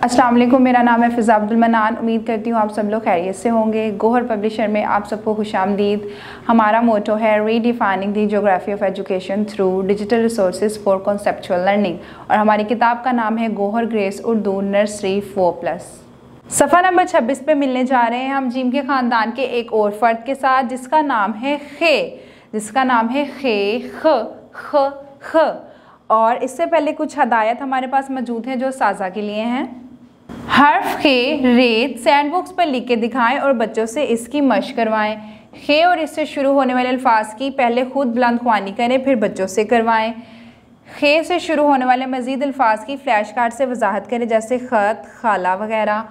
अस्सलाम वालेकुम, मेरा नाम है फ़िज़ा अब्दुल मनान। उम्मीद करती हूँ आप सब लोग खैरियत से होंगे। गोहर पब्लिशर में आप सबको खुशामदीद। हमारा मोटो है redefining the geography of education through digital resources for conceptual learning, और हमारी किताब का नाम है गोहर ग्रेस उर्दू नर्सरी 4+। सफ़ा नंबर 26 पे मिलने जा रहे हैं हम जीम के ख़ानदान के एक और फ़र्द के साथ जिसका नाम है खे, ख। और इससे पहले कुछ हदायत हमारे पास मौजूद हैं जो साजा के लिए हैं। हर्फ खे रेत सैंडबॉक्स पर लिख के दिखाएं और बच्चों से इसकी मशक करवाएं। खे और इससे शुरू होने वाले अल्फाज की पहले खुद बुलंद ख्वानी करें, फिर बच्चों से करवाएं। खे से शुरू होने वाले मज़ीद अल्फाज की फ्लैश कार्ड से वजाहत करें, जैसे ख़त, खाला वगैरह।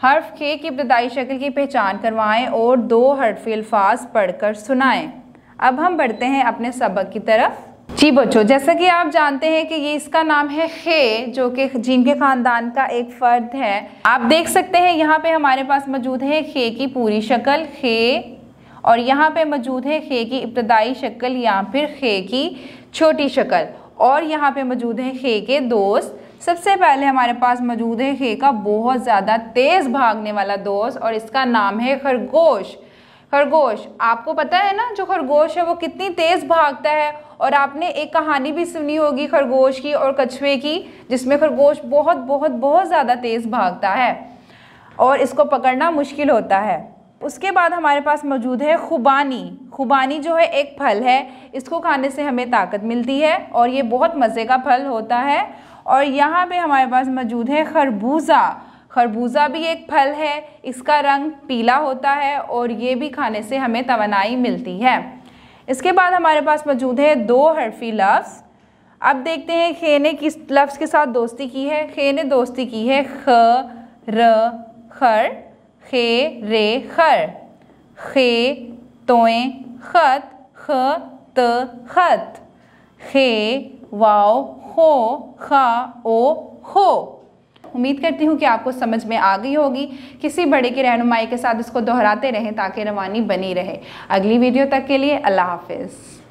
हर्फ खे की इब्तदाई शक्ल की पहचान करवाएं और 2 हर्फी अल्फाज पढ़कर सुनाएं। अब हम बढ़ते हैं अपने सबक की तरफ। जी बच्चों, जैसा कि आप जानते हैं कि ये इसका नाम है खे, जो कि जीम के ख़ानदान का एक फ़र्द है। आप देख सकते हैं यहाँ पे हमारे पास मौजूद है खे की पूरी शक्ल खे, और यहाँ पे मौजूद है खे की इब्तदाई शक्ल या फिर खे की छोटी शक्ल, और यहाँ पे मौजूद है खे के दोस्त। सबसे पहले हमारे पास मौजूद है खे का बहुत ज़्यादा तेज़ भागने वाला दोस्त, और इसका नाम है खरगोश। खरगोश, आपको पता है ना जो खरगोश है वो कितनी तेज़ भागता है, और आपने एक कहानी भी सुनी होगी खरगोश की और कछुए की, जिसमें खरगोश बहुत बहुत बहुत ज़्यादा तेज़ भागता है और इसको पकड़ना मुश्किल होता है। उसके बाद हमारे पास मौजूद है खुबानी। खुबानी जो है एक फल है, इसको खाने से हमें ताकत मिलती है और ये बहुत मज़े का फल होता है। और यहाँ पे हमारे पास मौजूद है खरबूजा। खरबूजा भी एक फल है, इसका रंग पीला होता है और ये भी खाने से हमें तवानाई मिलती है। इसके बाद हमारे पास मौजूद है 2 हर्फी लफ्ज़। अब देखते हैं खे ने किस लफ्ज़ के साथ दोस्ती की है। खे ने दोस्ती की है ख र खर, खे रे खर, खे तोएं खत, ख त खत, खे वाओ खो खा ओ खो। उम्मीद करती हूँ कि आपको समझ में आ गई होगी। किसी बड़े की रहनुमाई के साथ इसको दोहराते रहें ताकि रवानी बनी रहे। अगली वीडियो तक के लिए अल्लाह हाफिज़।